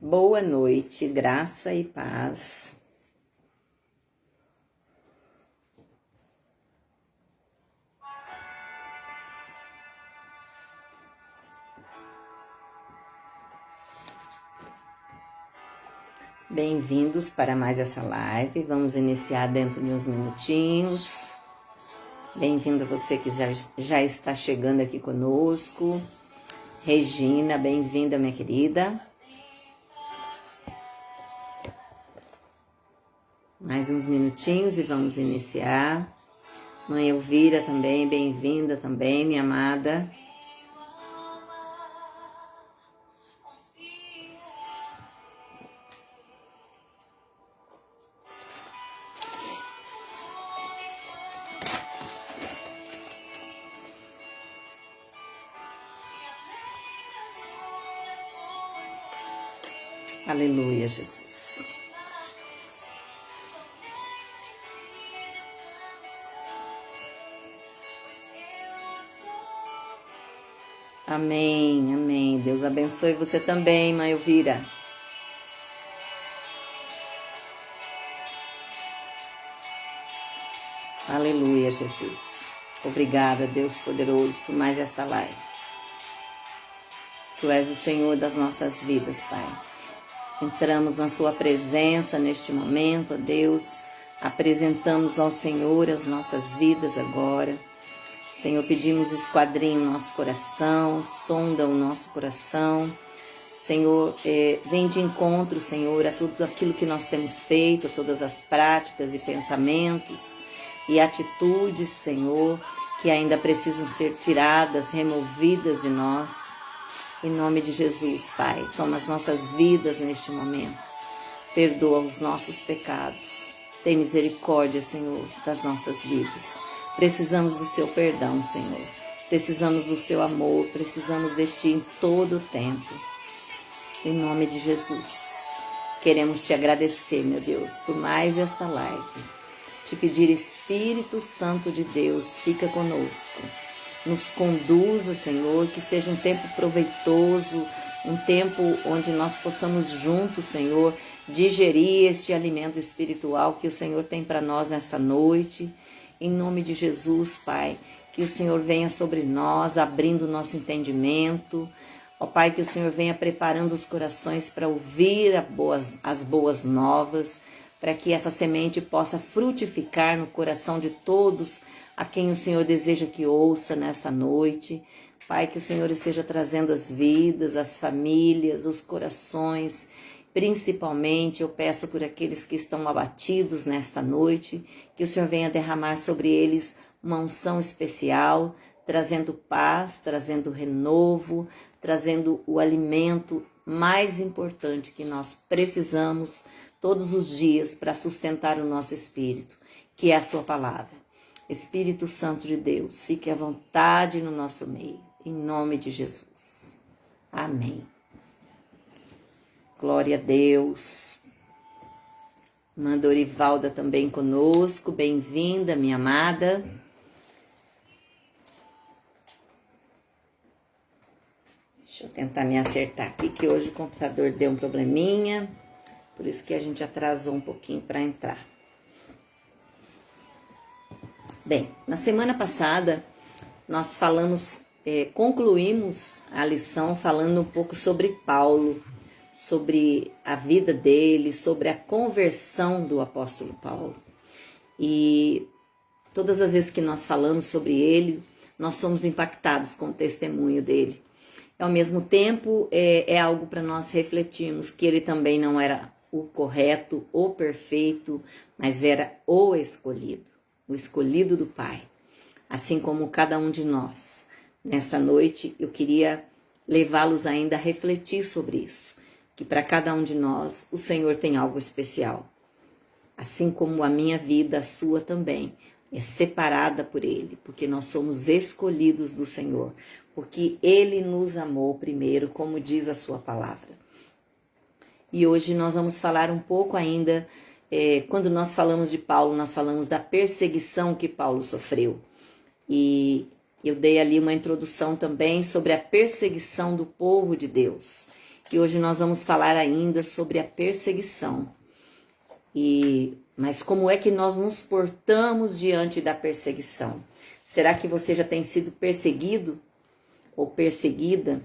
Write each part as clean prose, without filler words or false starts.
Boa noite, graça e paz. Bem-vindos para mais essa live. Vamos iniciar dentro de uns minutinhos. Bem-vindo a você que já está chegando aqui conosco. Regina, bem-vinda, minha querida. Mais uns minutinhos e vamos iniciar. Mãe Elvira também, bem-vinda também, minha amada. Aleluia, Jesus. Amém, amém. Deus abençoe você também, Mãe Elvira. Aleluia, Jesus. Obrigada, Deus poderoso, por mais esta live. Tu és o Senhor das nossas vidas, Pai. Entramos na sua presença neste momento, ó Deus. Apresentamos ao Senhor as nossas vidas agora. Senhor, pedimos esquadrinha o nosso coração, sonda o nosso coração. Senhor, vem de encontro, Senhor, a tudo aquilo que nós temos feito, a todas as práticas e pensamentos e atitudes, Senhor, que ainda precisam ser tiradas, removidas de nós. Em nome de Jesus, Pai, toma as nossas vidas neste momento. Perdoa os nossos pecados. Tem misericórdia, Senhor, das nossas vidas. Precisamos do seu perdão, Senhor. Precisamos do seu amor. Precisamos de Ti em todo o tempo. Em nome de Jesus. Queremos Te agradecer, meu Deus, por mais esta live. Te pedir, Espírito Santo de Deus, fica conosco. Nos conduza, Senhor, que seja um tempo proveitoso, um tempo onde nós possamos juntos, Senhor, digerir este alimento espiritual que o Senhor tem para nós nesta noite. Em nome de Jesus, Pai, que o Senhor venha sobre nós, abrindo o nosso entendimento. Ó Pai, que o Senhor venha preparando os corações para ouvir as boas novas, para que essa semente possa frutificar no coração de todos a quem o Senhor deseja que ouça nessa noite. Pai, que o Senhor esteja trazendo as vidas, as famílias, os corações. Principalmente eu peço por aqueles que estão abatidos nesta noite, que o Senhor venha derramar sobre eles uma unção especial, trazendo paz, trazendo renovo, trazendo o alimento mais importante que nós precisamos todos os dias para sustentar o nosso espírito, que é a sua palavra. Espírito Santo de Deus, fique à vontade no nosso meio, em nome de Jesus. Amém. Glória a Deus. Irmã Dorivalda também conosco, bem-vinda, minha amada. Deixa eu tentar me acertar aqui, que hoje o computador deu um probleminha, por isso que a gente atrasou um pouquinho para entrar. Bem, na semana passada nós concluímos a lição falando um pouco sobre Paulo, sobre a vida dele, sobre a conversão do apóstolo Paulo. E todas as vezes que nós falamos sobre ele, nós somos impactados com o testemunho dele. Ao mesmo tempo, é algo para nós refletirmos, que ele também não era o correto, o perfeito, mas era o escolhido do Pai, assim como cada um de nós. Nessa noite, eu queria levá-los ainda a refletir sobre isso, que para cada um de nós, o Senhor tem algo especial. Assim como a minha vida, a sua também, é separada por Ele, porque nós somos escolhidos do Senhor, porque Ele nos amou primeiro, como diz a sua palavra. E hoje nós vamos falar um pouco ainda, quando nós falamos de Paulo, nós falamos da perseguição que Paulo sofreu. E eu dei ali uma introdução também sobre a perseguição do povo de Deus. E hoje nós vamos falar ainda sobre a perseguição. Mas como é que nós nos portamos diante da perseguição? Será que você já tem sido perseguido ou perseguida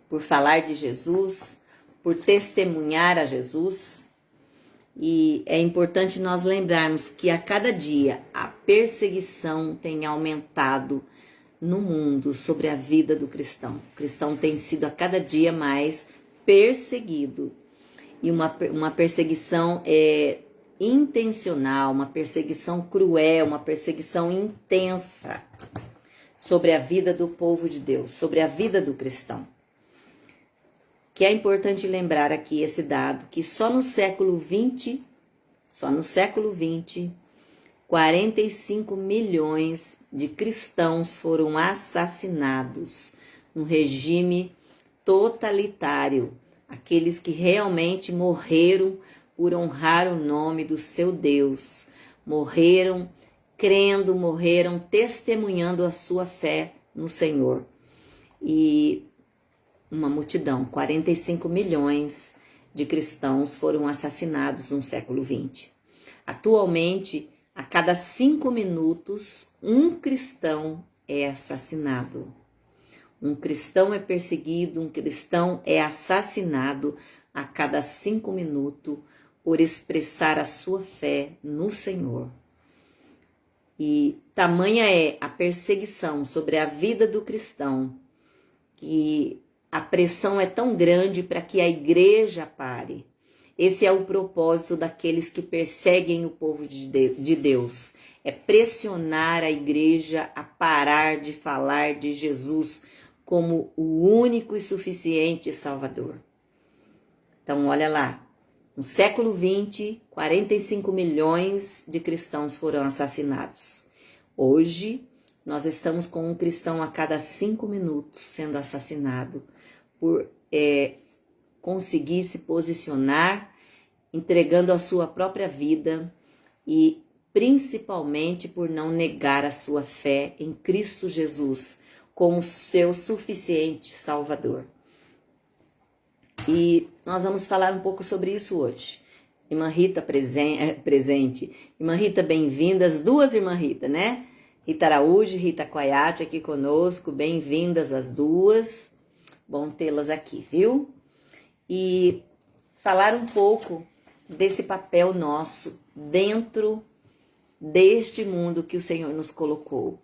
por falar de Jesus, por testemunhar a Jesus? E é importante nós lembrarmos que a cada dia a perseguição tem aumentado no mundo sobre a vida do cristão. O cristão tem sido a cada dia mais perseguido. E uma perseguição intencional, uma perseguição cruel, uma perseguição intensa sobre a vida do povo de Deus, sobre a vida do cristão. Que é importante lembrar aqui esse dado, que só no século XX, 45 milhões de cristãos foram assassinados no regime totalitário. Aqueles que realmente morreram por honrar o nome do seu Deus. Morreram crendo, morreram testemunhando a sua fé no Senhor. E uma multidão, 45 milhões de cristãos foram assassinados no século XX. Atualmente, a cada 5 minutos, um cristão é assassinado. Um cristão é perseguido, um cristão é assassinado a cada 5 minutos por expressar a sua fé no Senhor. E tamanha é a perseguição sobre a vida do cristão que a pressão é tão grande para que a igreja pare. Esse é o propósito daqueles que perseguem o povo de Deus. É pressionar a igreja a parar de falar de Jesus como o único e suficiente Salvador. Então, olha lá. No século XX, 45 milhões de cristãos foram assassinados. Hoje, nós estamos com um cristão a cada 5 minutos sendo assassinado por conseguir se posicionar, entregando a sua própria vida e principalmente por não negar a sua fé em Cristo Jesus como seu suficiente Salvador. E nós vamos falar um pouco sobre isso hoje. Irmã Rita presente. Irmã Rita, bem-vindas. Duas Irmã Rita, né? Rita Araújo e Rita Coiate aqui conosco. Bem-vindas as duas. Bom tê-las aqui, viu? E falar um pouco desse papel nosso dentro deste mundo que o Senhor nos colocou.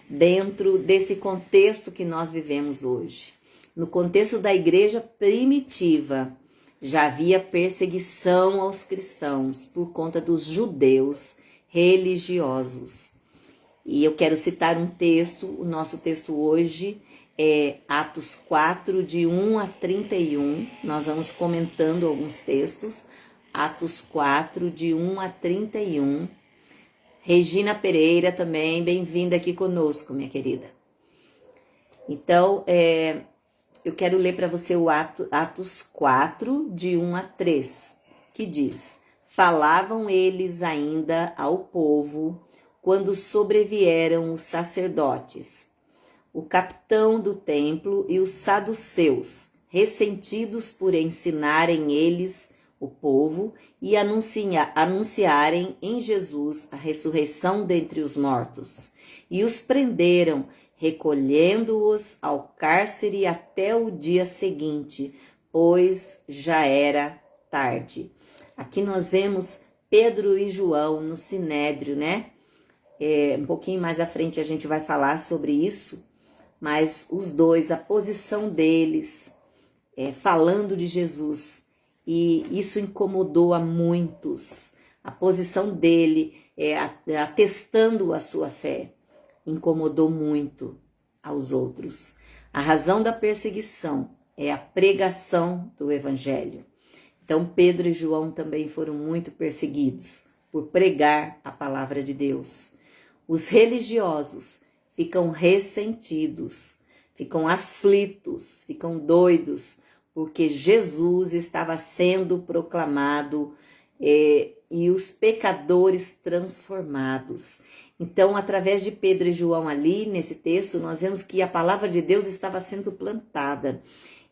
Dentro desse contexto que nós vivemos hoje. No contexto da igreja primitiva, já havia perseguição aos cristãos por conta dos judeus religiosos. E eu quero citar um texto, o nosso texto hoje é Atos 4, de 1 a 31. Nós vamos comentando alguns textos. Atos 4, de 1 a 31. Regina Pereira também, bem-vinda aqui conosco, minha querida. Então, eu quero ler para você o Atos 4, de 1 a 3, que diz: Falavam eles ainda ao povo quando sobrevieram os sacerdotes, o capitão do templo e os saduceus, ressentidos por ensinarem eles, o povo, e anunciarem em Jesus a ressurreição dentre os mortos. E os prenderam, recolhendo-os ao cárcere até o dia seguinte, pois já era tarde. Aqui nós vemos Pedro e João no Sinédrio, né? Um pouquinho mais à frente a gente vai falar sobre isso, mas os dois, a posição deles, falando de Jesus, e isso incomodou a muitos. A posição dele, atestando a sua fé, incomodou muito aos outros. A razão da perseguição é a pregação do evangelho. Então Pedro e João também foram muito perseguidos por pregar a palavra de Deus. Os religiosos ficam ressentidos, ficam aflitos, ficam doidos, porque Jesus estava sendo proclamado e os pecadores transformados. Então, através de Pedro e João ali, nesse texto, nós vemos que a palavra de Deus estava sendo plantada.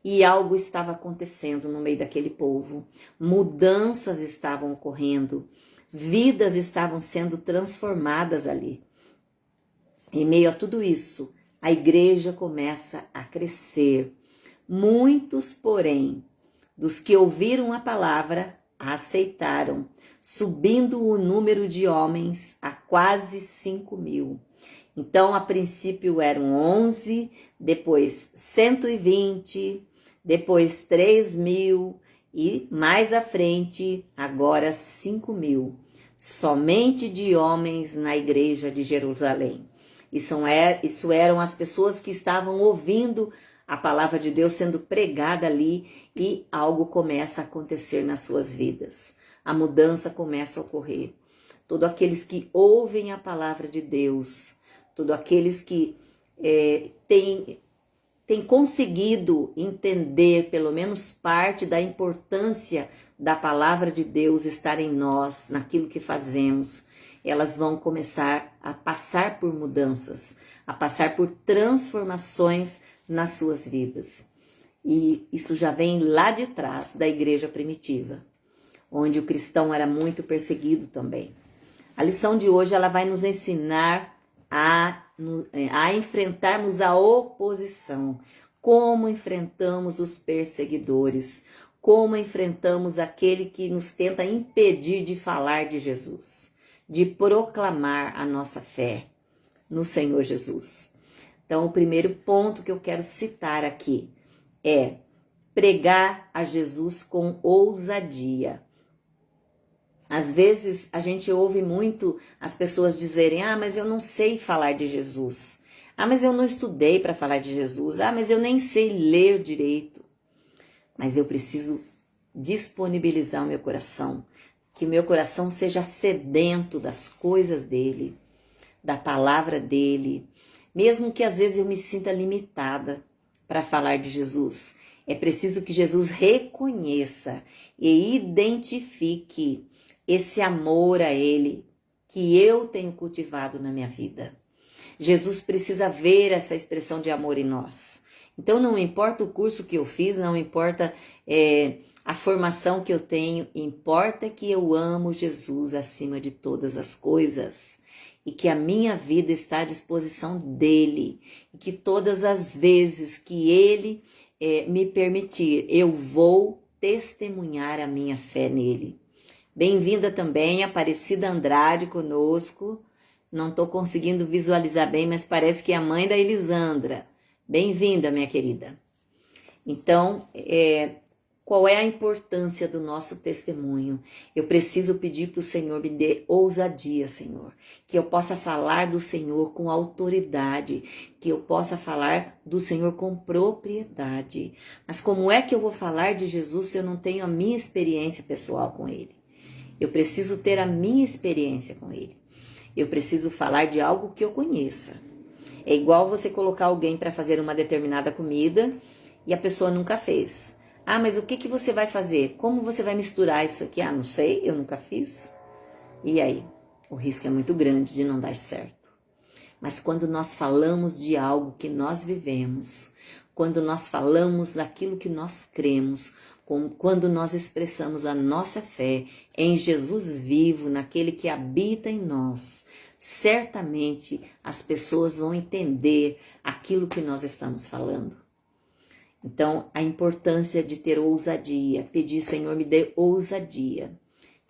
e algo estava acontecendo no meio daquele povo. Mudanças estavam ocorrendo, vidas estavam sendo transformadas ali. Em meio a tudo isso, a igreja começa a crescer. Muitos, porém, dos que ouviram a palavra, a aceitaram, subindo o número de homens a quase 5.000. Então, a princípio eram 11, depois 120, depois 3.000 e mais à frente, agora 5.000. Somente de homens na igreja de Jerusalém. Isso eram as pessoas que estavam ouvindo a palavra de Deus sendo pregada ali e algo começa a acontecer nas suas vidas. A mudança começa a ocorrer. Todos aqueles que ouvem a palavra de Deus, todos aqueles que têm conseguido entender pelo menos parte da importância da palavra de Deus estar em nós, naquilo que fazemos, elas vão começar a passar por mudanças, a passar por transformações nas suas vidas. E isso já vem lá de trás da igreja primitiva, onde o cristão era muito perseguido também. A lição de hoje ela vai nos ensinar a enfrentarmos a oposição, como enfrentamos os perseguidores, como enfrentamos aquele que nos tenta impedir de falar de Jesus, de proclamar a nossa fé no Senhor Jesus. Então, o primeiro ponto que eu quero citar aqui é pregar a Jesus com ousadia. Às vezes, a gente ouve muito as pessoas dizerem, mas eu não sei falar de Jesus. Mas eu não estudei para falar de Jesus. Mas eu nem sei ler direito. Mas eu preciso disponibilizar o meu coração, que o meu coração seja sedento das coisas dele, da palavra dele, mesmo que às vezes eu me sinta limitada para falar de Jesus. É preciso que Jesus reconheça e identifique esse amor a ele que eu tenho cultivado na minha vida. Jesus precisa ver essa expressão de amor em nós. Então não importa o curso que eu fiz, não importa a formação que eu tenho, importa que eu amo Jesus acima de todas as coisas e que a minha vida está à disposição dele e que todas as vezes que ele me permitir, eu vou testemunhar a minha fé nele. Bem-vinda também, Aparecida Andrade conosco. Não estou conseguindo visualizar bem, mas parece que é a mãe da Elisandra. Bem-vinda, minha querida. Então, qual é a importância do nosso testemunho? Eu preciso pedir para o Senhor me dê ousadia, Senhor. Que eu possa falar do Senhor com autoridade. Que eu possa falar do Senhor com propriedade. Mas como é que eu vou falar de Jesus se eu não tenho a minha experiência pessoal com Ele? Eu preciso ter a minha experiência com Ele. Eu preciso falar de algo que eu conheça. É igual você colocar alguém para fazer uma determinada comida e a pessoa nunca fez. Mas o que você vai fazer? Como você vai misturar isso aqui? Não sei, eu nunca fiz. E aí? O risco é muito grande de não dar certo. Mas quando nós falamos de algo que nós vivemos, quando nós falamos daquilo que nós cremos, quando nós expressamos a nossa fé em Jesus vivo, naquele que habita em nós, certamente as pessoas vão entender aquilo que nós estamos falando. Então, a importância de ter ousadia, pedir, Senhor, me dê ousadia.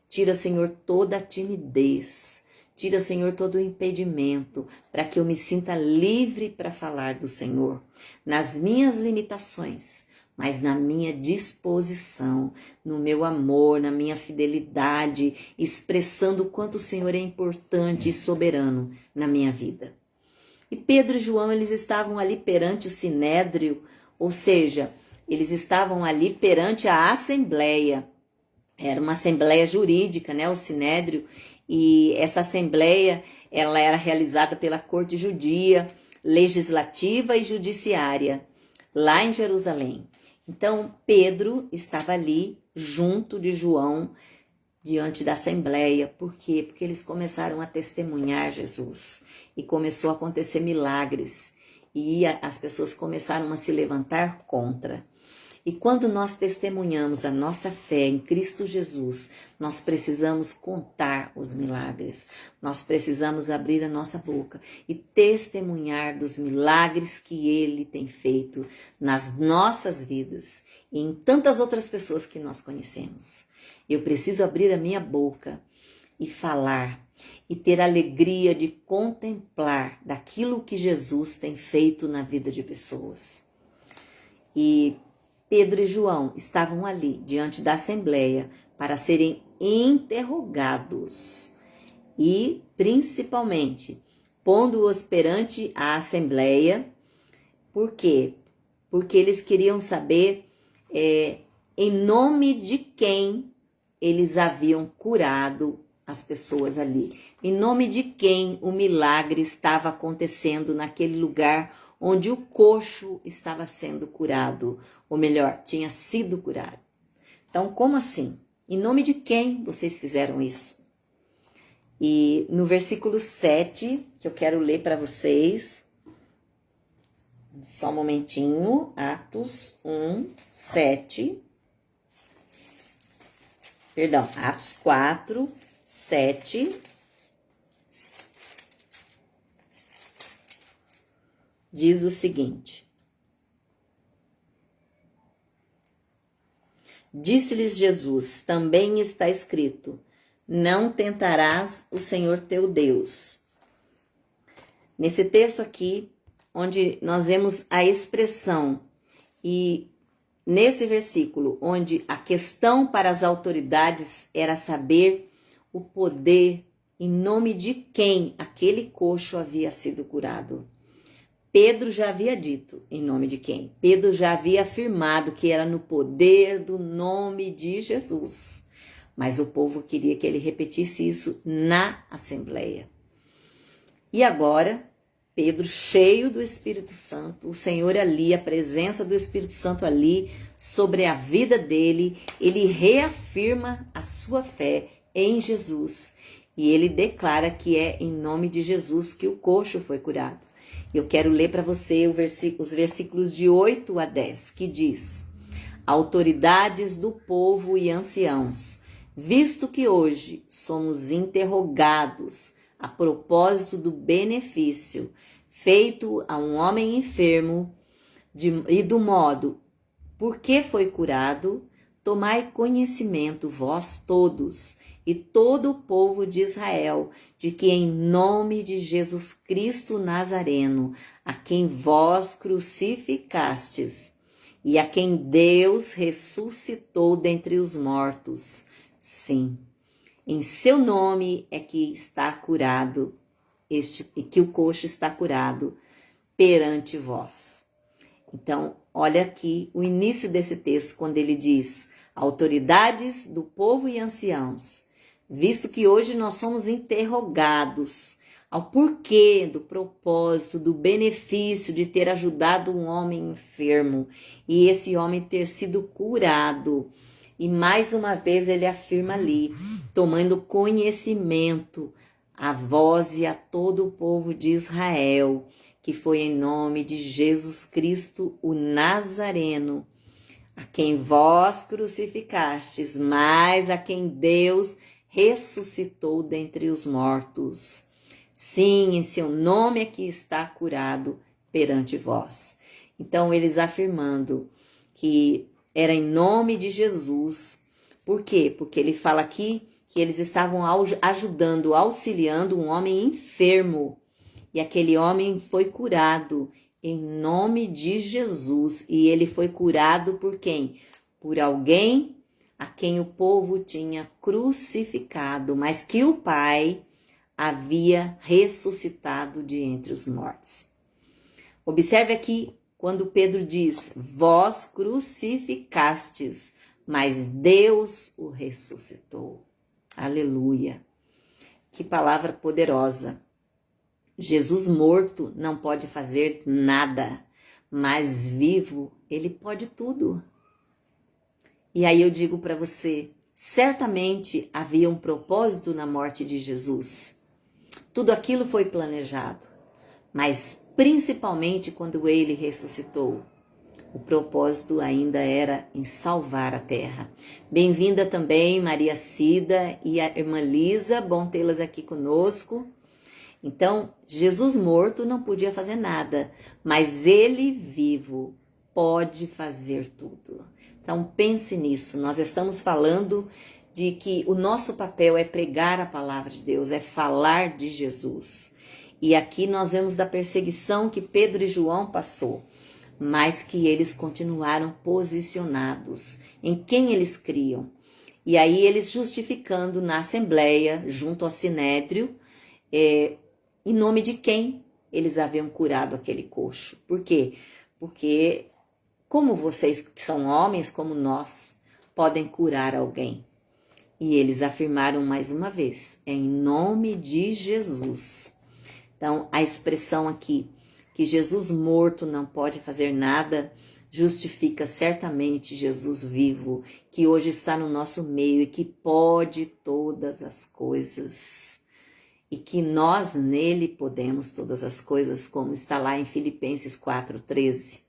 Tira, Senhor, toda a timidez. Tira, Senhor, todo o impedimento, para que eu me sinta livre para falar do Senhor, nas minhas limitações, mas na minha disposição, no meu amor, na minha fidelidade, expressando o quanto o Senhor é importante e soberano na minha vida. E Pedro e João, eles estavam ali perante o sinédrio, ou seja, eles estavam ali perante a assembleia. Era uma assembleia jurídica, né, o sinédrio, e essa assembleia, ela era realizada pela corte judia, legislativa e judiciária, lá em Jerusalém. Então, Pedro estava ali, junto de João, diante da assembleia. Por quê? Porque eles começaram a testemunhar Jesus. E começou a acontecer milagres. E as pessoas começaram a se levantar contra. E quando nós testemunhamos a nossa fé em Cristo Jesus, nós precisamos contar os milagres. Nós precisamos abrir a nossa boca e testemunhar dos milagres que Ele tem feito nas nossas vidas e em tantas outras pessoas que nós conhecemos. Eu preciso abrir a minha boca e falar e ter alegria de contemplar daquilo que Jesus tem feito na vida de pessoas. E Pedro e João estavam ali, diante da assembleia, para serem interrogados. E, principalmente, pondo-os perante a assembleia. Por quê? Porque eles queriam saber em nome de quem eles haviam curado as pessoas ali. Em nome de quem o milagre estava acontecendo naquele lugar onde o coxo estava sendo curado, ou melhor, tinha sido curado. Então, como assim? Em nome de quem vocês fizeram isso? E no versículo 7, que eu quero ler para vocês, só um momentinho, Atos 1, 7, perdão, Atos 4, 7, diz o seguinte: disse-lhes Jesus, também está escrito, não tentarás o Senhor teu Deus. Nesse texto aqui, onde nós vemos a expressão, e nesse versículo, onde a questão para as autoridades era saber o poder em nome de quem aquele coxo havia sido curado. Pedro já havia dito em nome de quem? Pedro já havia afirmado que era no poder do nome de Jesus. Mas o povo queria que ele repetisse isso na assembleia. E agora, Pedro, cheio do Espírito Santo, o Senhor ali, a presença do Espírito Santo ali, sobre a vida dele, ele reafirma a sua fé em Jesus. E ele declara que é em nome de Jesus que o coxo foi curado. Eu quero ler para você os versículos de 8 a 10, que diz: autoridades do povo e anciãos, visto que hoje somos interrogados a propósito do benefício feito a um homem enfermo e do modo por que foi curado, tomai conhecimento vós todos e todo o povo de Israel, de que em nome de Jesus Cristo Nazareno, a quem vós crucificastes, e a quem Deus ressuscitou dentre os mortos, sim, em seu nome é que está curado, que o coxo está curado perante vós. Então, olha aqui o início desse texto, quando ele diz, autoridades do povo e anciãos, visto que hoje nós somos interrogados ao porquê do propósito, do benefício de ter ajudado um homem enfermo e esse homem ter sido curado. E mais uma vez ele afirma ali, tomando conhecimento a vós e a todo o povo de Israel, que foi em nome de Jesus Cristo, o Nazareno, a quem vós crucificastes, mas a quem Deus ressuscitou dentre os mortos. Sim, em seu nome é que está curado perante vós. Então, eles afirmando que era em nome de Jesus. Por quê? Porque ele fala aqui que eles estavam ajudando, auxiliando um homem enfermo. E aquele homem foi curado em nome de Jesus. E ele foi curado por quem? Por alguém a quem o povo tinha crucificado, mas que o Pai havia ressuscitado de entre os mortos. Observe aqui quando Pedro diz, vós crucificastes, mas Deus o ressuscitou. Aleluia! Que palavra poderosa! Jesus morto não pode fazer nada, mas vivo ele pode tudo. E aí eu digo para você, certamente havia um propósito na morte de Jesus. Tudo aquilo foi planejado, mas principalmente quando ele ressuscitou. O propósito ainda era em salvar a terra. Bem-vinda também Maria Cida e a irmã Lisa, bom tê-las aqui conosco. Então, Jesus morto não podia fazer nada, mas ele vivo pode fazer tudo. Então, pense nisso. Nós estamos falando de que o nosso papel é pregar a palavra de Deus, é falar de Jesus. E aqui nós vemos da perseguição que Pedro e João passou, mas que eles continuaram posicionados em quem eles criam. E aí eles justificando na assembleia, junto ao Sinédrio, em nome de quem eles haviam curado aquele coxo. Por quê? Porque como vocês que são homens como nós, podem curar alguém? E eles afirmaram mais uma vez, é em nome de Jesus. Então, a expressão aqui, que Jesus morto não pode fazer nada, justifica certamente Jesus vivo, que hoje está no nosso meio e que pode todas as coisas. E que nós nele podemos todas as coisas, como está lá em Filipenses 4:13.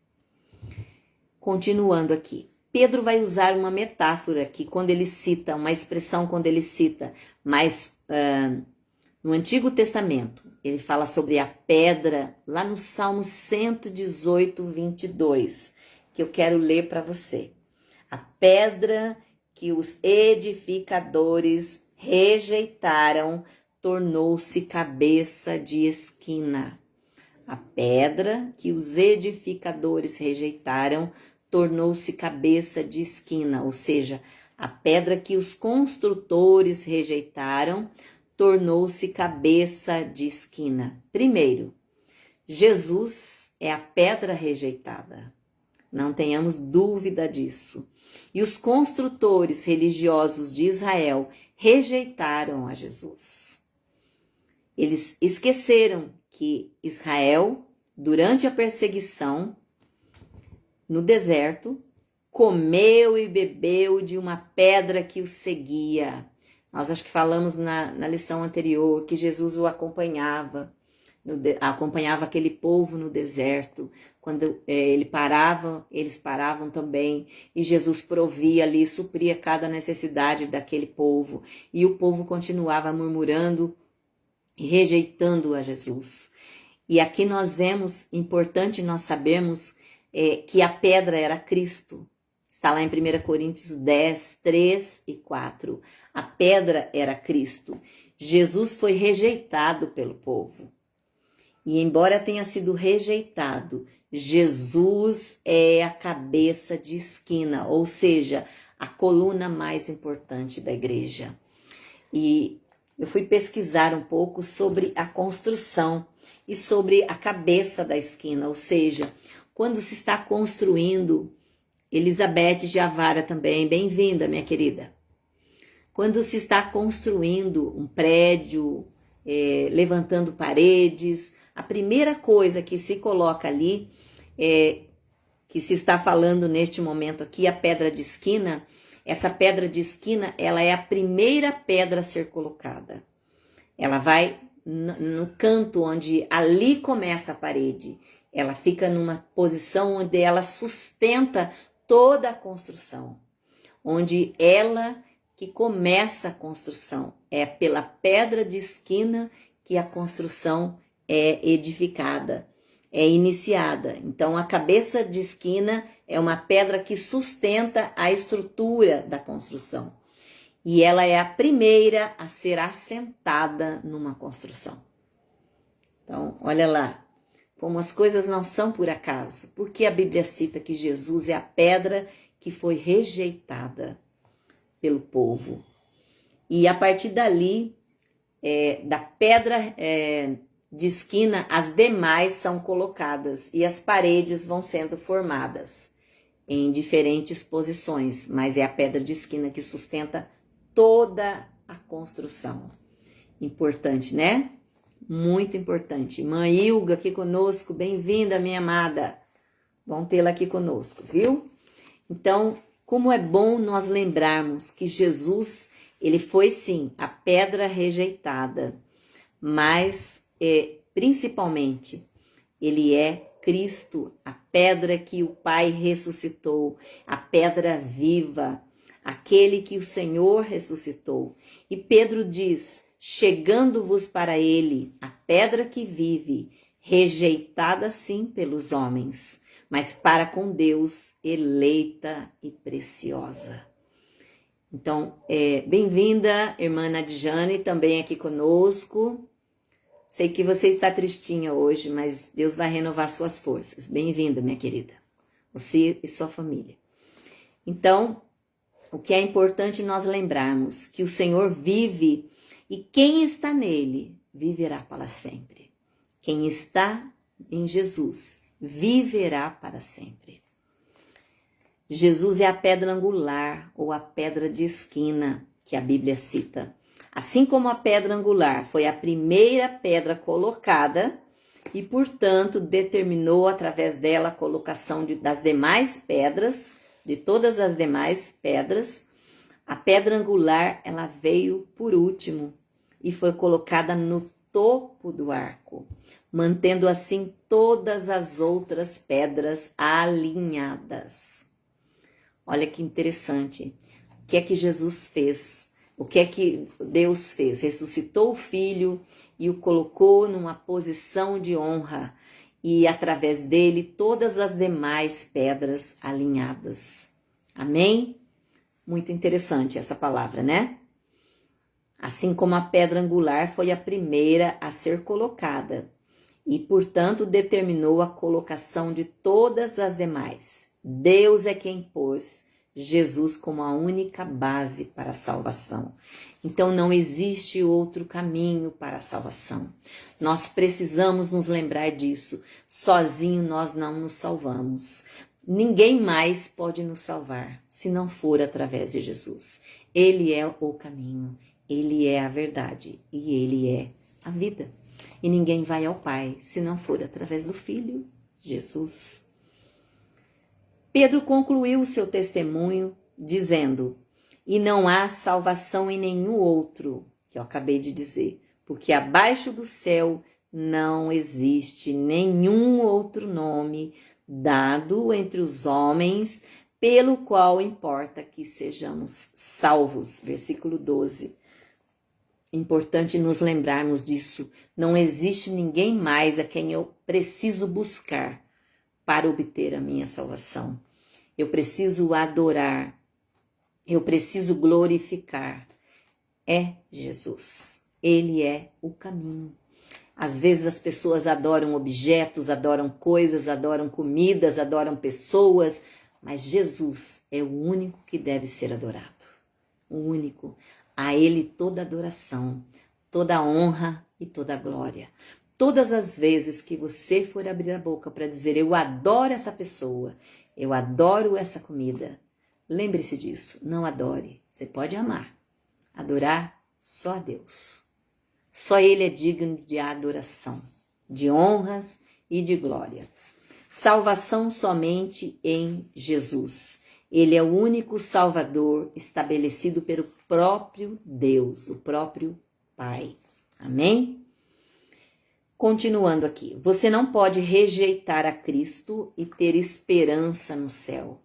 Continuando aqui. Pedro vai usar uma metáfora aqui, quando ele cita, uma expressão quando ele cita, mas no Antigo Testamento, ele fala sobre a pedra, lá no Salmo 118, 22, que eu quero ler para você. A pedra que os edificadores rejeitaram tornou-se cabeça de esquina. A pedra que os edificadores rejeitaram tornou-se cabeça de esquina, ou seja, a pedra que os construtores rejeitaram tornou-se cabeça de esquina. Primeiro, Jesus é a pedra rejeitada. Não tenhamos dúvida disso. E os construtores religiosos de Israel rejeitaram a Jesus. Eles esqueceram que Israel, durante a perseguição, no deserto, comeu e bebeu de uma pedra que o seguia. Nós acho que falamos na lição anterior que Jesus o acompanhava aquele povo no deserto. Quando eles paravam também, e Jesus provia ali, supria cada necessidade daquele povo. E o povo continuava murmurando e rejeitando a Jesus. E aqui nós vemos, importante nós sabemos, que a pedra era Cristo. Está lá em 1 Coríntios 10, 3 e 4. A pedra era Cristo. Jesus foi rejeitado pelo povo. E embora tenha sido rejeitado, Jesus é a cabeça de esquina, ou seja, a coluna mais importante da igreja. E eu fui pesquisar um pouco sobre a construção e sobre a cabeça da esquina, ou seja, quando se está construindo, Elizabeth Javara também, bem-vinda, minha querida. Quando se está construindo um prédio, levantando paredes, a primeira coisa que se coloca ali, que se está falando neste momento aqui, a pedra de esquina, essa pedra de esquina, ela é a primeira pedra a ser colocada. Ela vai no canto onde ali começa a parede. Ela fica numa posição onde ela sustenta toda a construção. Onde ela que começa a construção. É pela pedra de esquina que a construção é edificada, é iniciada. Então, a cabeça de esquina é uma pedra que sustenta a estrutura da construção. E ela é a primeira a ser assentada numa construção. Então, olha lá, como as coisas não são por acaso. Porque a Bíblia cita que Jesus é a pedra que foi rejeitada pelo povo. E a partir dali, da pedra de esquina, as demais são colocadas e as paredes vão sendo formadas em diferentes posições, mas é a pedra de esquina que sustenta toda a construção. Importante, né? Muito importante. Mãe Ilga aqui conosco, bem-vinda, minha amada. Bom tê-la aqui conosco, viu? Então, como é bom nós lembrarmos que Jesus, ele foi sim a pedra rejeitada, mas principalmente ele é Cristo, a pedra que o Pai ressuscitou, a pedra viva, aquele que o Senhor ressuscitou. E Pedro diz: chegando-vos para ele, a pedra que vive, rejeitada sim pelos homens, mas para com Deus, eleita e preciosa. Então, bem-vinda, irmã Nadjane, também aqui conosco. Sei que você está tristinha hoje, mas Deus vai renovar suas forças. Bem-vinda, minha querida, você e sua família. Então, o que é importante nós lembrarmos que o Senhor vive e quem está nele viverá para sempre. Quem está em Jesus viverá para sempre. Jesus é a pedra angular ou a pedra de esquina que a Bíblia cita. Assim como a pedra angular foi a primeira pedra colocada e, portanto, determinou através dela a colocação das demais pedras, de todas as demais pedras, a pedra angular ela veio por último e foi colocada no topo do arco, mantendo assim todas as outras pedras alinhadas. Olha que interessante. O que é que Jesus fez? O que é que Deus fez? Ressuscitou o Filho e o colocou numa posição de honra e através dele todas as demais pedras alinhadas. Amém? Muito interessante essa palavra, né? Assim como a pedra angular foi a primeira a ser colocada e, portanto, determinou a colocação de todas as demais. Deus é quem pôs Jesus como a única base para a salvação. Então não existe outro caminho para a salvação. Nós precisamos nos lembrar disso. Sozinho nós não nos salvamos. Ninguém mais pode nos salvar se não for através de Jesus. Ele é o caminho, ele é a verdade e ele é a vida. E ninguém vai ao Pai se não for através do Filho, Jesus. Pedro concluiu o seu testemunho dizendo: e não há salvação em nenhum outro, que eu acabei de dizer, porque abaixo do céu não existe nenhum outro nome dado entre os homens pelo qual importa que sejamos salvos. Versículo 12. Importante nos lembrarmos disso. Não existe ninguém mais a quem eu preciso buscar para obter a minha salvação. Eu preciso adorar, eu preciso glorificar. É Jesus, ele é o caminho. Às vezes as pessoas adoram objetos, adoram coisas, adoram comidas, adoram pessoas, mas Jesus é o único que deve ser adorado. O único. A ele toda adoração, toda honra e toda glória. Todas as vezes que você for abrir a boca para dizer eu adoro essa pessoa, eu adoro essa comida, lembre-se disso, não adore. Você pode amar, adorar só a Deus. Só Ele é digno de adoração, de honras e de glória. Salvação somente em Jesus. Ele é o único Salvador estabelecido pelo próprio Deus, o próprio Pai. Amém? Continuando aqui, você não pode rejeitar a Cristo e ter esperança no céu.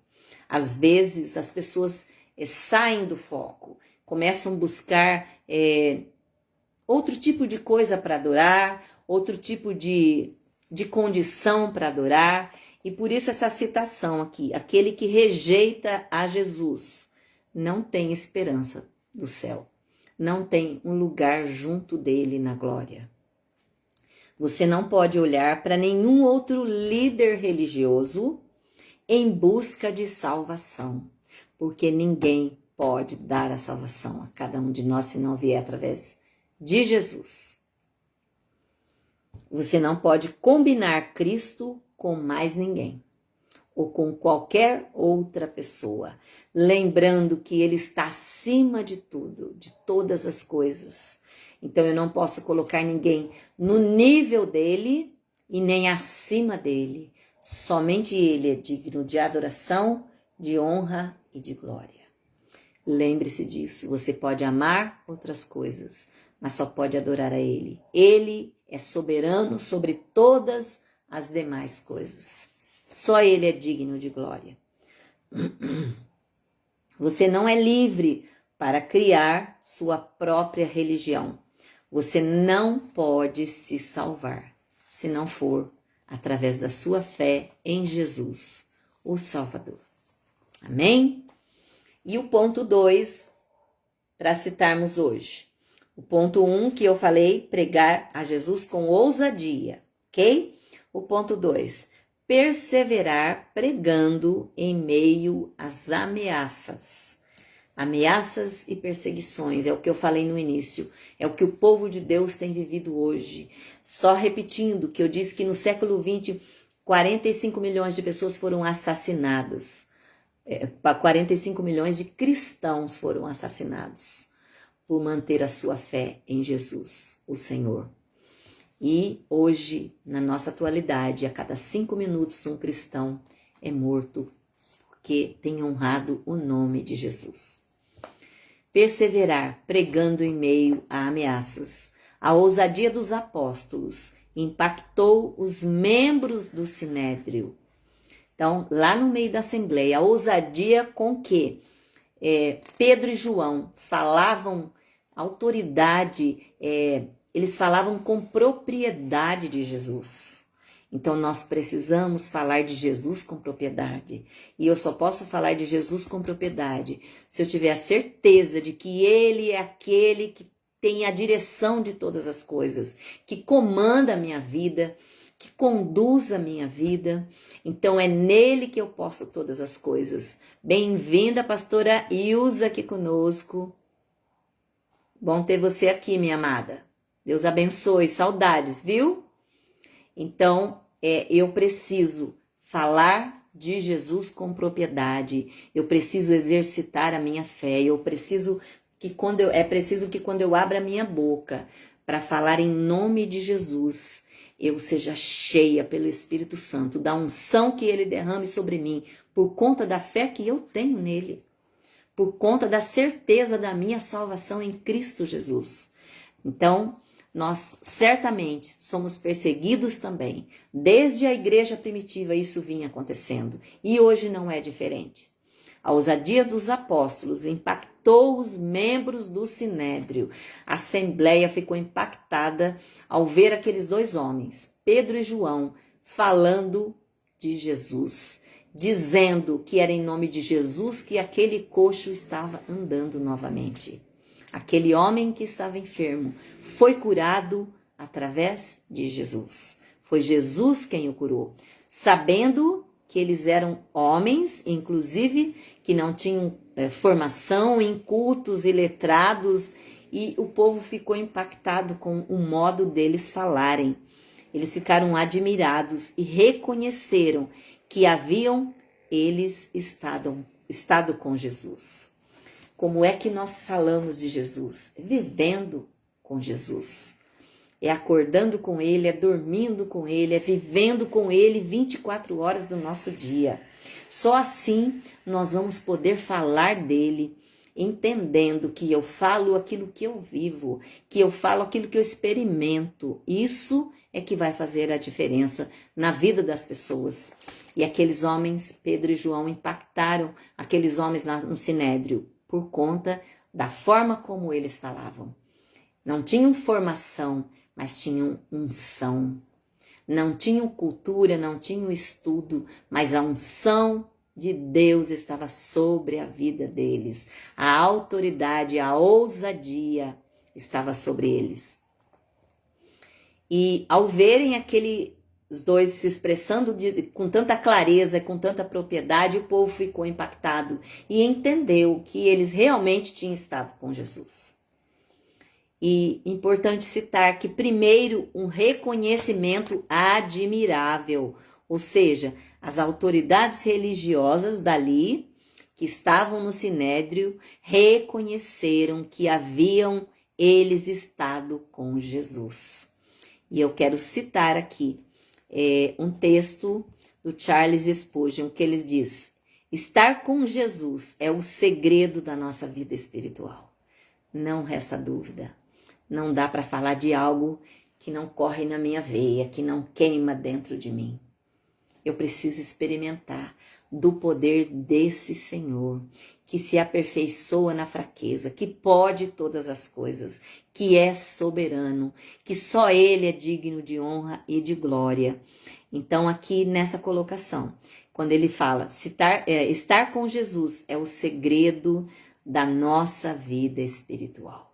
Às vezes as pessoas saem do foco, começam a buscar outro tipo de coisa para adorar, outro tipo de condição para adorar, e por isso essa citação aqui, aquele que rejeita a Jesus não tem esperança do céu, não tem um lugar junto dele na glória. Você não pode olhar para nenhum outro líder religioso em busca de salvação, porque ninguém pode dar a salvação a cada um de nós se não vier através de Jesus. Você não pode combinar Cristo com mais ninguém ou com qualquer outra pessoa, lembrando que Ele está acima de tudo, de todas as coisas. Então eu não posso colocar ninguém no nível dele e nem acima dele. Somente ele é digno de adoração, de honra e de glória. Lembre-se disso. Você pode amar outras coisas, mas só pode adorar a ele. Ele é soberano sobre todas as demais coisas. Só Ele é digno de glória. Você não é livre para criar sua própria religião. Você não pode se salvar se não for através da sua fé em Jesus, o Salvador. Amém? E o ponto 2, para citarmos hoje. O ponto 1 que eu falei, pregar a Jesus com ousadia, ok? O ponto 2, perseverar pregando em meio às ameaças. Ameaças e perseguições, é o que eu falei no início, é o que o povo de Deus tem vivido hoje. Só repetindo que eu disse que no século XX, 45 milhões de pessoas foram assassinadas. 45 milhões de cristãos foram assassinados por manter a sua fé em Jesus, o Senhor. E hoje, na nossa atualidade, a cada 5 minutos um cristão é morto porque tem honrado o nome de Jesus. Perseverar, pregando em meio a ameaças. A ousadia dos apóstolos impactou os membros do Sinédrio. Então, lá no meio da Assembleia, a ousadia com que Pedro e João falavam autoridade, eles falavam com propriedade de Jesus. Então, nós precisamos falar de Jesus com propriedade. E eu só posso falar de Jesus com propriedade se eu tiver a certeza de que Ele é aquele que tem a direção de todas as coisas, que comanda a minha vida, que conduz a minha vida. Então, é nele que eu posso todas as coisas. Bem-vinda, pastora Ilza, aqui conosco. Bom ter você aqui, minha amada. Deus abençoe, saudades, viu? Então, eu preciso falar de Jesus com propriedade. Eu preciso exercitar a minha fé. Eu preciso que quando eu abra a minha boca para falar em nome de Jesus, eu seja cheia pelo Espírito Santo, da unção que Ele derrame sobre mim, por conta da fé que eu tenho nele, por conta da certeza da minha salvação em Cristo Jesus. Então, nós certamente somos perseguidos também. Desde a igreja primitiva isso vinha acontecendo, e hoje não é diferente. A ousadia dos apóstolos impactou os membros do Sinédrio. A Assembleia ficou impactada ao ver aqueles dois homens, Pedro e João, falando de Jesus, dizendo que era em nome de Jesus que aquele coxo estava andando novamente. Aquele homem que estava enfermo foi curado através de Jesus. Foi Jesus quem o curou, sabendo que eles eram homens, inclusive, que não tinham formação, incultos e letrados, e o povo ficou impactado com o modo deles falarem. Eles ficaram admirados e reconheceram que haviam eles estado com Jesus. Como é que nós falamos de Jesus? Vivendo com Jesus. É acordando com Ele, é dormindo com Ele, é vivendo com Ele 24 horas do nosso dia. Só assim nós vamos poder falar dele, entendendo que eu falo aquilo que eu vivo, que eu falo aquilo que eu experimento. Isso é que vai fazer a diferença na vida das pessoas. E aqueles homens, Pedro e João, impactaram aqueles homens no Sinédrio por conta da forma como eles falavam. Não tinham formação, mas tinham unção. Não tinham cultura, não tinham estudo, mas a unção de Deus estava sobre a vida deles. A autoridade, a ousadia estava sobre eles. E ao verem os dois se expressando com tanta clareza, com tanta propriedade, o povo ficou impactado e entendeu que eles realmente tinham estado com Jesus. E importante citar que primeiro um reconhecimento admirável, ou seja, as autoridades religiosas dali, que estavam no Sinédrio, reconheceram que haviam eles estado com Jesus. E eu quero citar aqui um texto do Charles Spurgeon, que ele diz: estar com Jesus é o segredo da nossa vida espiritual. Não resta dúvida. Não dá para falar de algo que não corre na minha veia, que não queima dentro de mim. Eu preciso experimentar do poder desse Senhor, que se aperfeiçoa na fraqueza, que pode todas as coisas, que é soberano, que só Ele é digno de honra e de glória. Então, aqui nessa colocação, quando ele fala, estar com Jesus é o segredo da nossa vida espiritual.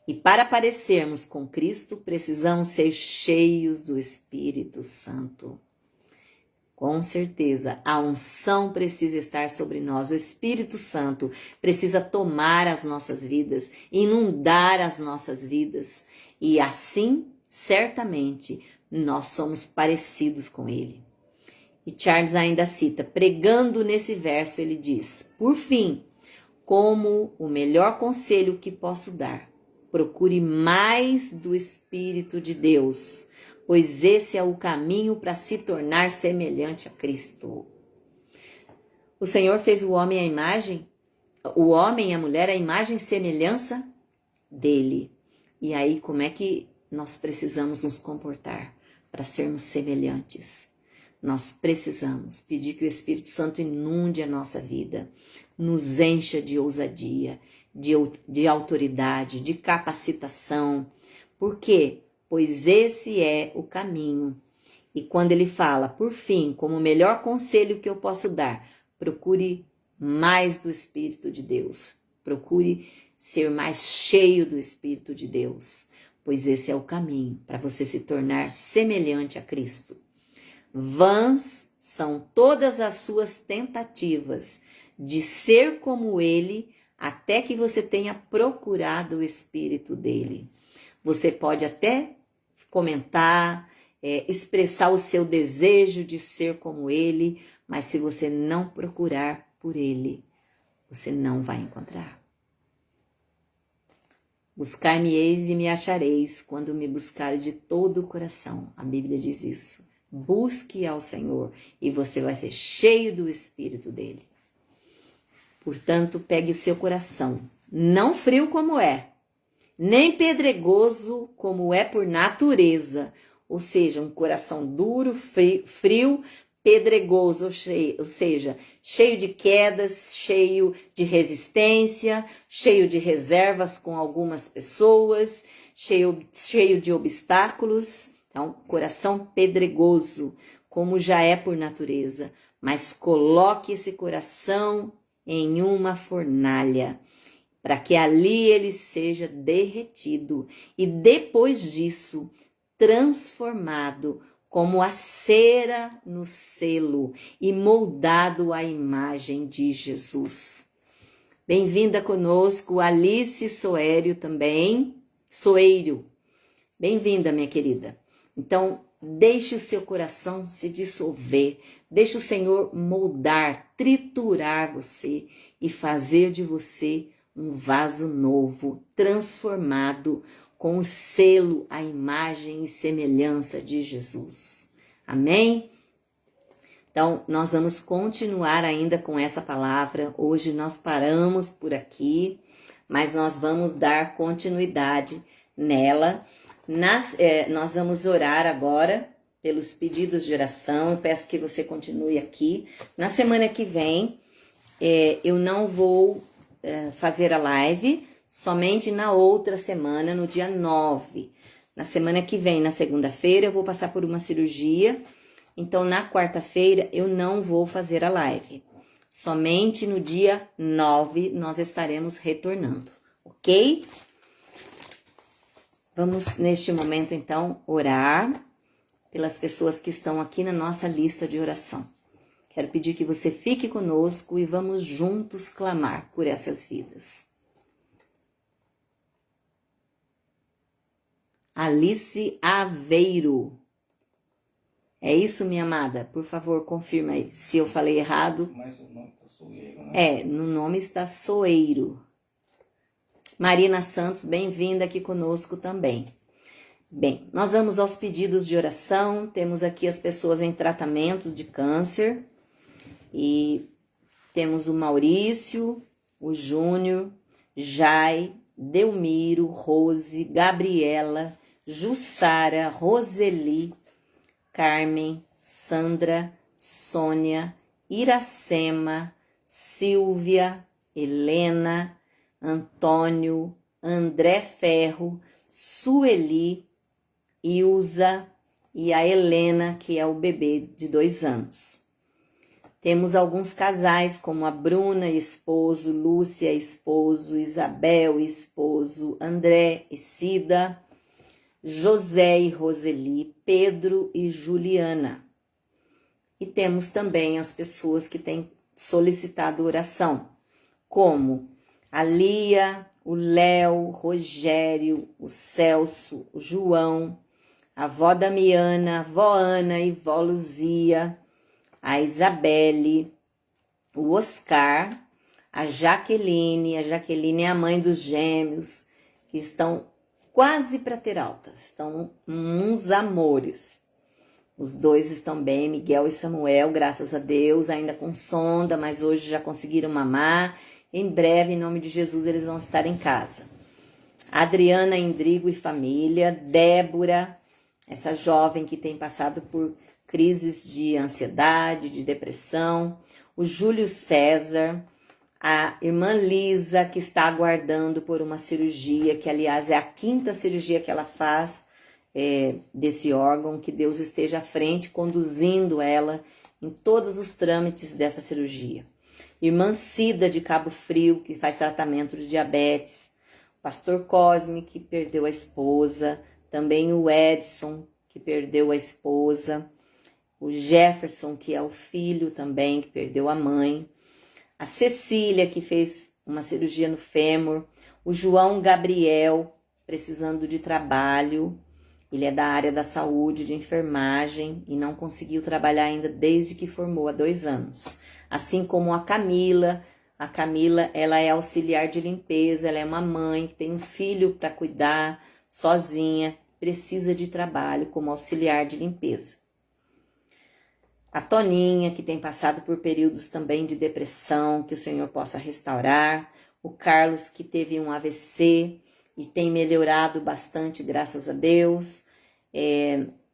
E para parecermos com Cristo, precisamos ser cheios do Espírito Santo. Com certeza, a unção precisa estar sobre nós. O Espírito Santo precisa tomar as nossas vidas, inundar as nossas vidas. E assim, certamente, nós somos parecidos com Ele. E Charles ainda cita, pregando nesse verso, ele diz, por fim, como o melhor conselho que posso dar, procure mais do Espírito de Deus, pois esse é o caminho para se tornar semelhante a Cristo. O Senhor fez o homem à imagem, o homem e a mulher à imagem e semelhança dele. E aí, como é que nós precisamos nos comportar para sermos semelhantes? Nós precisamos pedir que o Espírito Santo inunde a nossa vida, nos encha de ousadia, de autoridade, de capacitação. Por quê? Pois esse é o caminho. E quando ele fala, por fim, como o melhor conselho que eu posso dar, procure mais do Espírito de Deus. Procure ser mais cheio do Espírito de Deus, pois esse é o caminho para você se tornar semelhante a Cristo. Vãs são todas as suas tentativas de ser como Ele, até que você tenha procurado o Espírito dele. Você pode até comentar, expressar o seu desejo de ser como Ele, mas se você não procurar por Ele, você não vai encontrar. Buscar-me-eis e me achareis, quando me buscares de todo o coração. A Bíblia diz isso. Busque ao Senhor e você vai ser cheio do Espírito dele. Portanto, pegue o seu coração, não frio como é, nem pedregoso como é por natureza, ou seja, um coração duro, frio, pedregoso, ou seja, cheio de quedas, cheio de resistência, cheio de reservas com algumas pessoas, cheio de obstáculos. Então, coração pedregoso, como já é por natureza, mas coloque esse coração em uma fornalha, para que ali ele seja derretido e depois disso transformado como a cera no selo e moldado à imagem de Jesus. Bem-vinda conosco, Alice Soeiro também. Soeiro, bem-vinda, minha querida. Então, deixe o seu coração se dissolver, deixe o Senhor moldar, triturar você e fazer de você um vaso novo, transformado, com o selo, a imagem e semelhança de Jesus. Amém? Então, nós vamos continuar ainda com essa palavra. Hoje nós paramos por aqui, mas nós vamos dar continuidade nela. Nós vamos orar agora pelos pedidos de oração. Eu peço que você continue aqui. Na semana que vem, eu não vou fazer a live, somente na outra semana, no dia 9. Na semana que vem, na segunda-feira, eu vou passar por uma cirurgia. Então, na quarta-feira, eu não vou fazer a live. Somente no dia 9 nós estaremos retornando, ok? Vamos, neste momento, então, orar pelas pessoas que estão aqui na nossa lista de oração. Quero pedir que você fique conosco e vamos juntos clamar por essas vidas. Alice Aveiro. É isso, minha amada? Por favor, confirma aí. Se eu falei errado. Mas o nome está Soeiro, né? No nome está Soeiro. Marina Santos, bem-vinda aqui conosco também. Bem, nós vamos aos pedidos de oração. Temos aqui as pessoas em tratamento de câncer. E temos o Maurício, o Júnior, Jai, Delmiro, Rose, Gabriela, Jussara, Roseli, Carmen, Sandra, Sônia, Iracema, Silvia, Helena, Antônio, André Ferro, Sueli, Ilza e a Helena, que é o bebê de 2 anos. Temos alguns casais, como a Bruna, esposo, Lúcia, esposo, Isabel, esposo, André e Cida, José e Roseli, Pedro e Juliana. E temos também as pessoas que têm solicitado oração, como a Lia, o Léo, o Rogério, o Celso, o João, a avó Damiana, a avó Ana e vó Luzia, a Isabelle, o Oscar, a Jaqueline é a mãe dos gêmeos, que estão quase para ter alta, estão uns amores. Os 2 estão bem, Miguel e Samuel, graças a Deus, ainda com sonda, mas hoje já conseguiram mamar. Em breve, em nome de Jesus, eles vão estar em casa. Adriana, Indrigo e família, Débora, essa jovem que tem passado por crises de ansiedade, de depressão, o Júlio César, a irmã Lisa, que está aguardando por uma cirurgia, que aliás é a 5ª cirurgia que ela faz desse órgão, que Deus esteja à frente, conduzindo ela em todos os trâmites dessa cirurgia. Irmã Cida, de Cabo Frio, que faz tratamento de diabetes, pastor Cosme, que perdeu a esposa, também o Edson, que perdeu a esposa, o Jefferson, que é o filho também, que perdeu a mãe, a Cecília, que fez uma cirurgia no fêmur, o João Gabriel, precisando de trabalho, ele é da área da saúde, de enfermagem, e não conseguiu trabalhar ainda desde que formou há 2 anos. Assim como a Camila, ela é auxiliar de limpeza, ela é uma mãe que tem um filho para cuidar, sozinha, precisa de trabalho como auxiliar de limpeza. A Toninha, que tem passado por períodos também de depressão, que o Senhor possa restaurar. O Carlos, que teve um AVC e tem melhorado bastante, graças a Deus.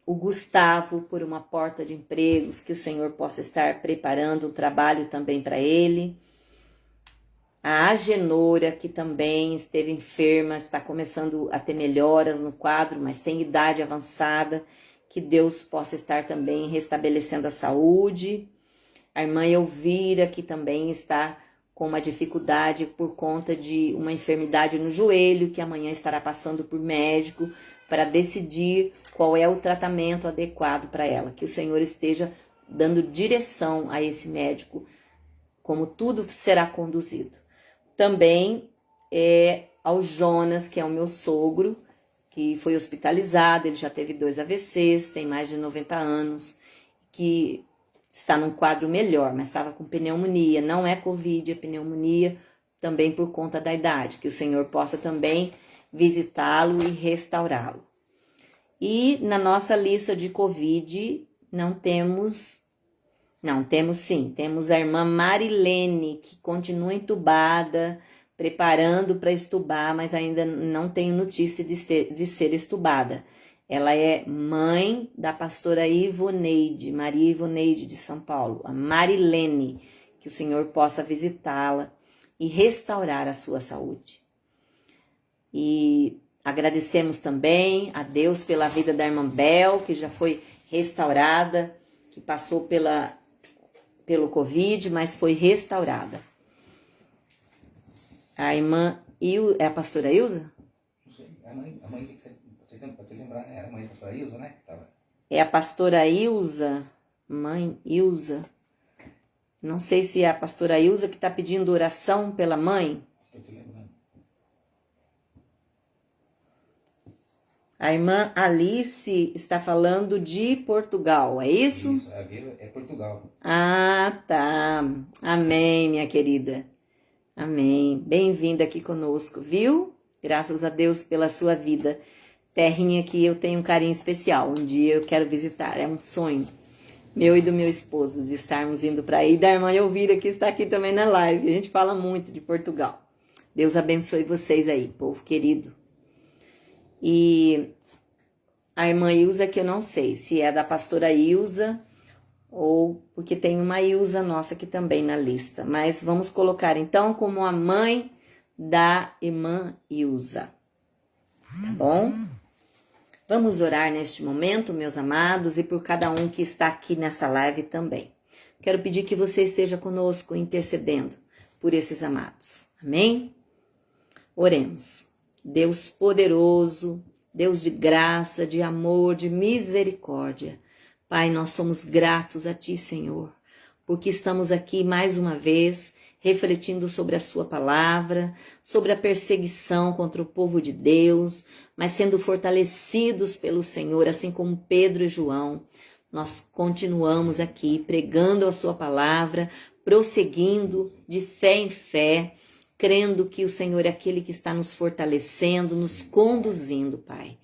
O Gustavo, por uma porta de empregos, que o Senhor possa estar preparando um trabalho também para ele. A Agenora, que também esteve enferma, está começando a ter melhoras no quadro, mas tem idade avançada. Que Deus possa estar também restabelecendo a saúde. A irmã Elvira, que também está com uma dificuldade por conta de uma enfermidade no joelho, que amanhã estará passando por médico para decidir qual é o tratamento adequado para ela. Que o Senhor esteja dando direção a esse médico, como tudo será conduzido. Também ao Jonas, que é o meu sogro, que foi hospitalizado, ele já teve 2 AVCs, tem mais de 90 anos, que está num quadro melhor, mas estava com pneumonia, não é Covid, é pneumonia, também por conta da idade, que o Senhor possa também visitá-lo e restaurá-lo. E na nossa lista de Covid, temos a irmã Marilene, que continua entubada, preparando para estubar, mas ainda não tenho notícia de ser estubada. Ela é mãe da pastora Ivoneide, Maria Ivoneide de São Paulo, a Marilene, que o Senhor possa visitá-la e restaurar a sua saúde. E agradecemos também a Deus pela vida da irmã Bel, que já foi restaurada, que passou pelo Covid, mas foi restaurada. A irmã é a pastora Ilza? Não sei, a mãe que você lembrar, era a mãe da pastora Ilza, né? É a pastora Ilza, mãe Ilza. Não sei se é a pastora Ilza que está pedindo oração pela mãe. Estou te lembrando. A irmã Alice está falando de Portugal, é isso? Isso, é Portugal. Ah, tá. Amém, minha querida. Amém. Bem-vinda aqui conosco, viu? Graças a Deus pela sua vida. Terrinha que eu tenho um carinho especial. Um dia eu quero visitar. É um sonho meu e do meu esposo de estarmos indo para aí. Da irmã Elvira, que está aqui também na live. A gente fala muito de Portugal. Deus abençoe vocês aí, povo querido. E a irmã Ilza, que eu não sei se é da pastora Ilza ou porque tem uma Ilza nossa aqui também na lista. Mas vamos colocar então como a mãe da irmã Ilza. Tá bom? Vamos orar neste momento, meus amados, e por cada um que está aqui nessa live também. Quero pedir que você esteja conosco intercedendo por esses amados. Amém? Oremos. Deus poderoso, Deus de graça, de amor, de misericórdia. Pai, nós somos gratos a Ti, Senhor, porque estamos aqui mais uma vez refletindo sobre a Sua palavra, sobre a perseguição contra o povo de Deus, mas sendo fortalecidos pelo Senhor, assim como Pedro e João. Nós continuamos aqui pregando a Sua palavra, prosseguindo de fé em fé, crendo que o Senhor é aquele que está nos fortalecendo, nos conduzindo, Pai.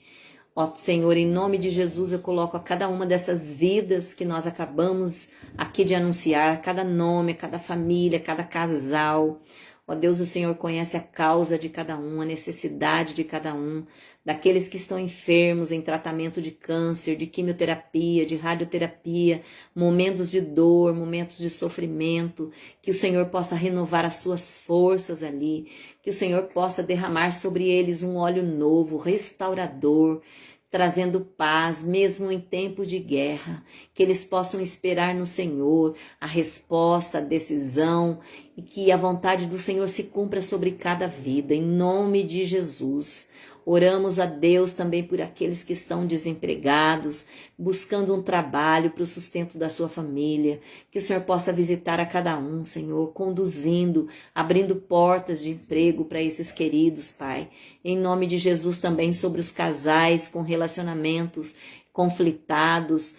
Ó Senhor, em nome de Jesus, eu coloco a cada uma dessas vidas que nós acabamos aqui de anunciar, a cada nome, a cada família, a cada casal. Ó Deus, o Senhor conhece a causa de cada um, a necessidade de cada um, daqueles que estão enfermos em tratamento de câncer, de quimioterapia, de radioterapia, momentos de dor, momentos de sofrimento, que o Senhor possa renovar as suas forças ali, que o Senhor possa derramar sobre eles um óleo novo, restaurador, trazendo paz, mesmo em tempo de guerra, que eles possam esperar no Senhor a resposta, a decisão, e que a vontade do Senhor se cumpra sobre cada vida, em nome de Jesus. Oramos a Deus também por aqueles que estão desempregados, buscando um trabalho para o sustento da sua família. Que o Senhor possa visitar a cada um, Senhor, conduzindo, abrindo portas de emprego para esses queridos, Pai. Em nome de Jesus também sobre os casais com relacionamentos conflitados,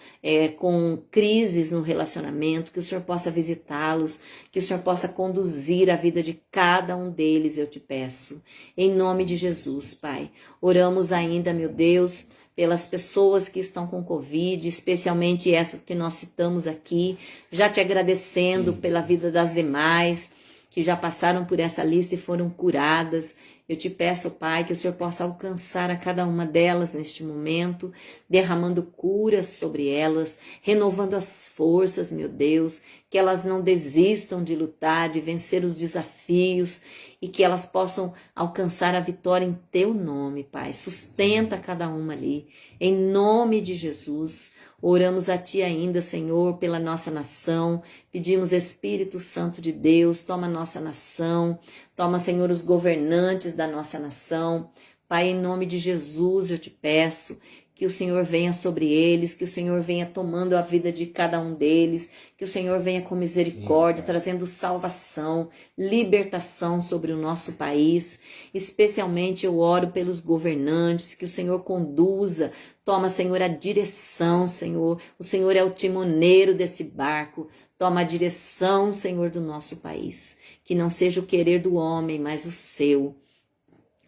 com crises no relacionamento, que o Senhor possa visitá-los, que o Senhor possa conduzir a vida de cada um deles, eu te peço. Em nome de Jesus, Pai. Oramos ainda, meu Deus, pelas pessoas que estão com Covid, especialmente essas que nós citamos aqui, já te agradecendo pela vida das demais, que já passaram por essa lista e foram curadas. Eu te peço, Pai, que o Senhor possa alcançar a cada uma delas neste momento, derramando curas sobre elas, renovando as forças, meu Deus, que elas não desistam de lutar, de vencer os desafios e que elas possam alcançar a vitória em Teu nome, Pai. Sustenta cada uma ali, em nome de Jesus. Oramos a Ti ainda, Senhor, pela nossa nação. Pedimos, Espírito Santo de Deus, toma nossa nação. Toma, Senhor, os governantes da nossa nação. Pai, em nome de Jesus, eu te peço que o Senhor venha sobre eles, que o Senhor venha tomando a vida de cada um deles, que o Senhor venha com misericórdia, trazendo salvação, libertação sobre o nosso país. Especialmente eu oro pelos governantes, que o Senhor conduza, toma, Senhor, a direção, Senhor. O Senhor é o timoneiro desse barco. Toma a direção, Senhor, do nosso país. Que não seja o querer do homem, mas o seu.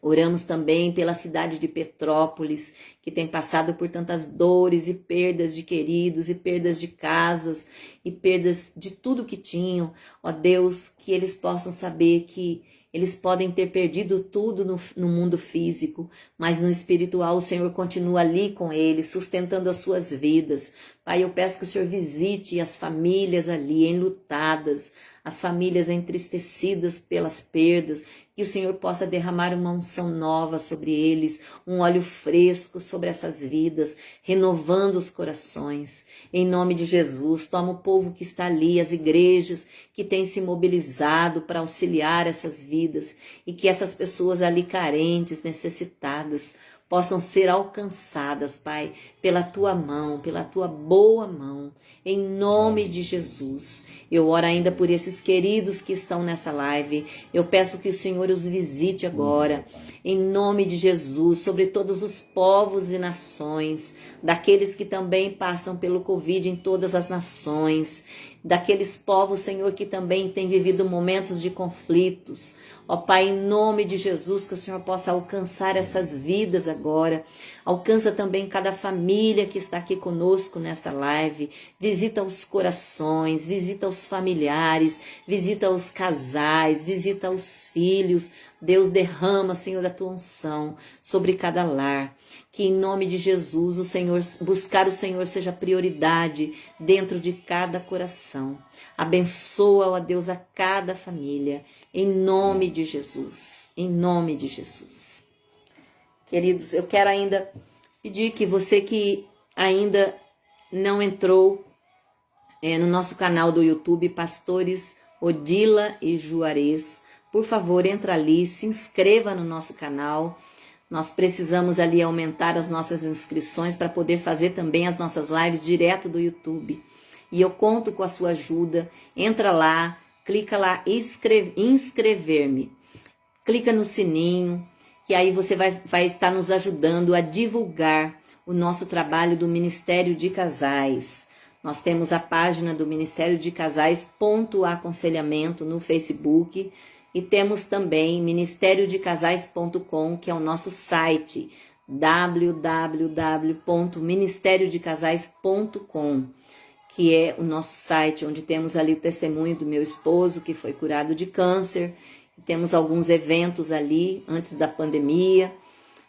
Oramos também pela cidade de Petrópolis, que tem passado por tantas dores e perdas de queridos, e perdas de casas, e perdas de tudo que tinham. Ó Deus, que eles possam saber que eles podem ter perdido tudo no mundo físico, mas no espiritual o Senhor continua ali com eles, sustentando as suas vidas. Pai, eu peço que o Senhor visite as famílias ali enlutadas, as famílias entristecidas pelas perdas, que o Senhor possa derramar uma unção nova sobre eles, um óleo fresco sobre essas vidas, renovando os corações. Em nome de Jesus, toma o povo que está ali, as igrejas que têm se mobilizado para auxiliar essas vidas e que essas pessoas ali carentes, necessitadas, possam ser alcançadas, Pai, pela Tua mão, pela Tua boa mão, em nome de Jesus. Eu oro ainda por esses queridos que estão nessa live. Eu peço que o Senhor os visite agora, em nome de Jesus, sobre todos os povos e nações, daqueles que também passam pelo Covid em todas as nações, daqueles povos, Senhor, que também têm vivido momentos de conflitos. Ó Pai, em nome de Jesus, que o Senhor possa alcançar essas vidas agora. Alcança também cada família que está aqui conosco nessa live. Visita os corações, visita os familiares, visita os casais, visita os filhos. Deus, derrama, Senhor, a tua unção sobre cada lar. Que em nome de Jesus, o Senhor, buscar o Senhor seja prioridade dentro de cada coração. Abençoa, ó Deus, a cada família. Em nome de Jesus. Em nome de Jesus. Queridos, eu quero ainda pedir que você que ainda não entrou no nosso canal do YouTube, Pastores Odila e Juarez, por favor, entra ali, se inscreva no nosso canal. Nós precisamos ali aumentar as nossas inscrições para poder fazer também as nossas lives direto do YouTube. E eu conto com a sua ajuda. Entra lá, clica lá, inscrever-me. Clica no sininho, que aí você vai estar nos ajudando a divulgar o nosso trabalho do Ministério de Casais. Nós temos a página do Ministério de Casais @aconselhamento no Facebook e temos também ministeriodecasais.com, que é o nosso site, www.ministeriodecasais.com, que é o nosso site onde temos ali o testemunho do meu esposo que foi curado de câncer. Temos alguns eventos ali antes da pandemia,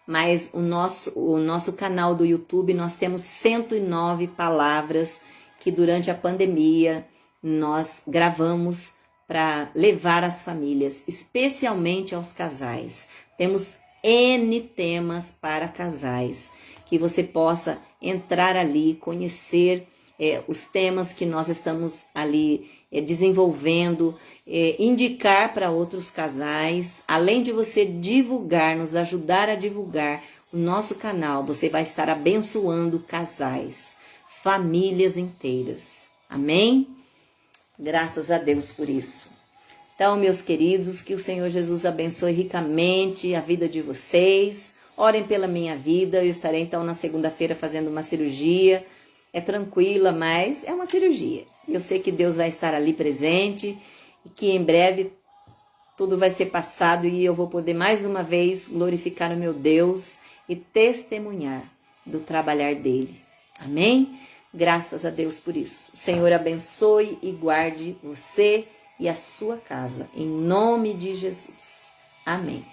mas o nosso canal do YouTube, nós temos 109 palavras que durante a pandemia nós gravamos para levar às famílias, especialmente aos casais. Temos N temas para casais, que você possa entrar ali, conhecer os temas que nós estamos ali desenvolvendo, indicar para outros casais. Além de você divulgar, nos ajudar a divulgar o nosso canal, você vai estar abençoando casais, famílias inteiras. Amém? Graças a Deus por isso. Então, meus queridos, que o Senhor Jesus abençoe ricamente a vida de vocês. Orem pela minha vida. Eu estarei então na segunda-feira fazendo uma cirurgia. É tranquila, mas é uma cirurgia. Eu sei que Deus vai estar ali presente e que em breve tudo vai ser passado e eu vou poder mais uma vez glorificar o meu Deus e testemunhar do trabalhar dele. Amém? Graças a Deus por isso. O Senhor abençoe e guarde você e a sua casa, em nome de Jesus. Amém.